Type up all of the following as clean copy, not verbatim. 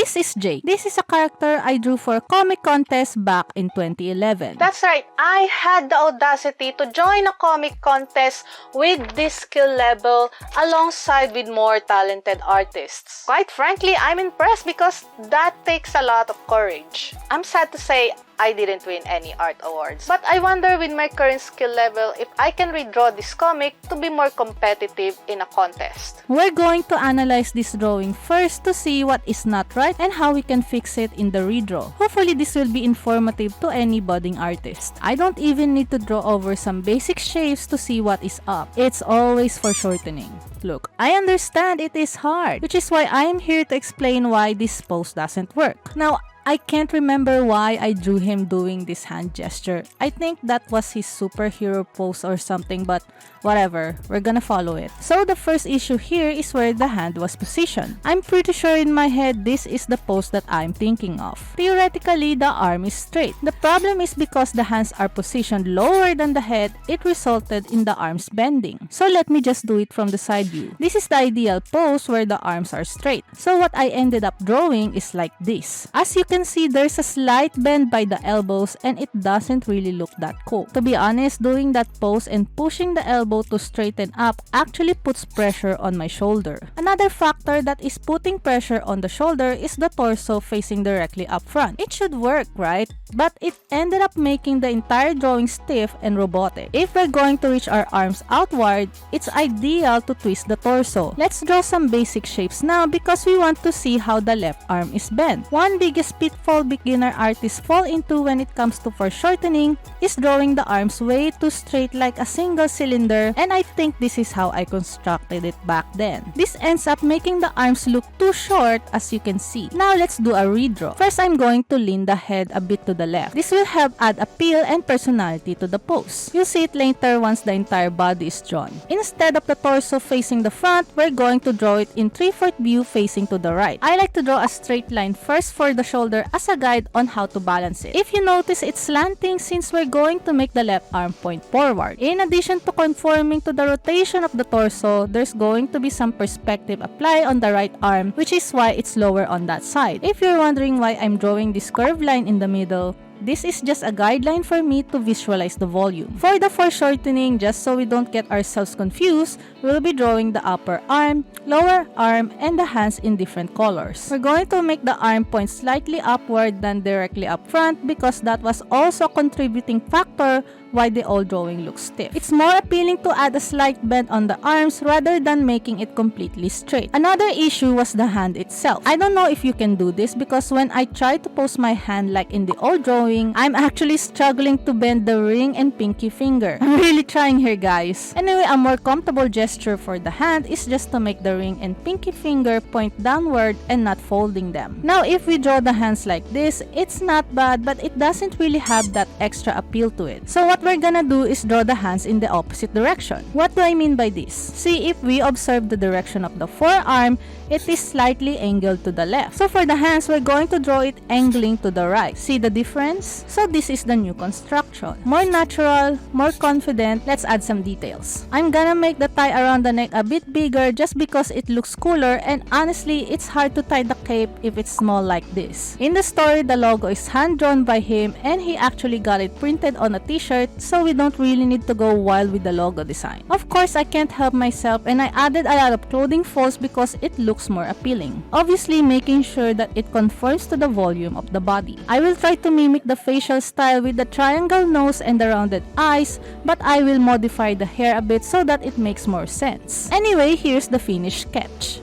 This is Jake. This is a character I drew for a comic contest back in 2011. That's right, I had the audacity to join a comic contest with this skill level alongside with more talented artists. Quite frankly, I'm impressed because that takes a lot of courage. I'm sad to say I didn't win any art awards. But I wonder with my current skill level if I can redraw this comic to be more competitive in a contest. We're going to analyze this drawing first to see what is not right and how we can fix it in the redraw. Hopefully this will be informative to any budding artist. I don't even need to draw over some basic shapes to see what is up. It's always foreshortening. Look, I understand it is hard, which is why I am here to explain why this pose doesn't work. Now, I can't remember why I drew him doing this hand gesture. I think that was his superhero pose or something, but whatever, we're gonna follow it. So the first issue here is where the hand was positioned. I'm pretty sure in my head this is the pose that I'm thinking of. Theoretically, the arm is straight. The problem is because the hands are positioned lower than the head, it resulted in the arms bending. So let me just do it from the side view. This is the ideal pose where the arms are straight. So what I ended up drawing is like this. As you can see, there's a slight bend by the elbows and it doesn't really look that cool. To be honest, doing that pose and pushing the elbow to straighten up actually puts pressure on my shoulder. Another factor that is putting pressure on the shoulder is the torso facing directly up front. It should work, right? But it ended up making the entire drawing stiff and robotic. If we're going to reach our arms outward, it's ideal to twist the torso. Let's draw some basic shapes now because we want to see how the left arm is bent. One biggest pitfall beginner artists fall into when it comes to foreshortening is drawing the arms way too straight like a single cylinder, and I think this is how I constructed it back then. This ends up making the arms look too short, as you can see. Now let's do a redraw. First, I'm going to lean the head a bit to the left. This will help add appeal and personality to the pose. You'll see it later once the entire body is drawn. Instead of the torso facing the front, we're going to draw it in 3/4 view facing to the right. I like to draw a straight line first for the shoulder as a guide on how to balance it. If you notice, it's slanting since we're going to make the left arm point forward. In addition to conforming to the rotation of the torso, there's going to be some perspective applied on the right arm, which is why it's lower on that side. If you're wondering why I'm drawing this curved line in the middle, this is just a guideline for me to visualize the volume. For the foreshortening, just so we don't get ourselves confused, we'll be drawing the upper arm, lower arm, and the hands in different colors. We're going to make the arm point slightly upward than directly up front because that was also a contributing factor why the old drawing looks stiff. It's more appealing to add a slight bend on the arms rather than making it completely straight. Another issue was the hand itself. I don't know if you can do this because when I try to pose my hand like in the old drawing, I'm actually struggling to bend the ring and pinky finger. I'm really trying here, guys. Anyway, a more comfortable gesture for the hand is just to make the ring and pinky finger point downward and not folding them. Now, if we draw the hands like this, it's not bad, but it doesn't really have that extra appeal to it. So what we're gonna do is draw the hands in the opposite direction. What do I mean by this? See, if we observe the direction of the forearm, it is slightly angled to the left. So for the hands, we're going to draw it angling to the right. See the difference? So this is the new construction. More natural, more confident. Let's add some details. I'm gonna make the tie around the neck a bit bigger just because it looks cooler, and honestly, it's hard to tie the cape if it's small like this. In the story, the logo is hand-drawn by him and he actually got it printed on a t-shirt, so we don't really need to go wild with the logo design. Of course, I can't help myself and I added a lot of clothing folds because it looks more appealing. Obviously, making sure that it conforms to the volume of the body. I will try to mimic the facial style with the triangle nose and the rounded eyes, but I will modify the hair a bit so that it makes more sense. Anyway, here's the finished sketch.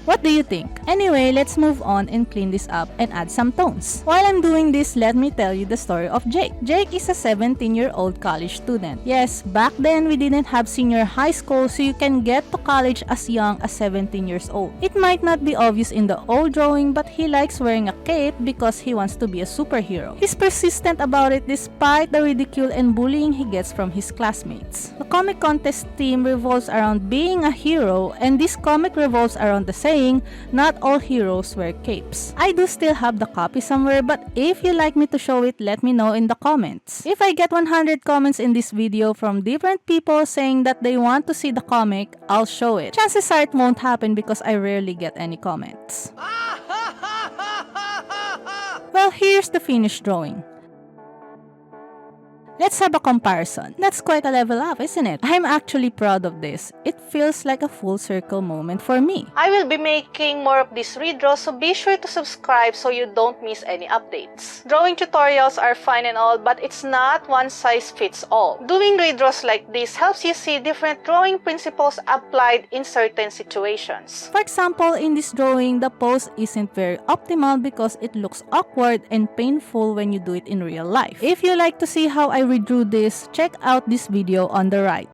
What do you think? Anyway, let's move on and clean this up and add some tones. While I'm doing this, let me tell you the story of Jake. Jake is a 17-year-old college student. Yes, back then we didn't have senior high school, so you can get to college as young as 17 years old. It might not be obvious in the old drawing, but he likes wearing a cape because he wants to be a superhero. He's persistent about it despite the ridicule and bullying he gets from his classmates. The comic contest theme revolves around being a hero, and this comic revolves around the saying, not all heroes wear capes. I do still have the copy somewhere, but if you like me to show it, let me know in the comments. If I get 100 comments in this video from different people saying that they want to see the comic, I'll show it. Chances are it won't happen because I rarely get any comments. Well, here's the finished drawing. Let's have a comparison. That's quite a level up, isn't it? I'm actually proud of this. It feels like a full circle moment for me. I will be making more of these redraws, so be sure to subscribe so you don't miss any updates. Drawing tutorials are fine and all, but it's not one size fits all. Doing redraws like this helps you see different drawing principles applied in certain situations. For example, in this drawing, the pose isn't very optimal because it looks awkward and painful when you do it in real life. If you like to see how I redrew this, check out this video on the right.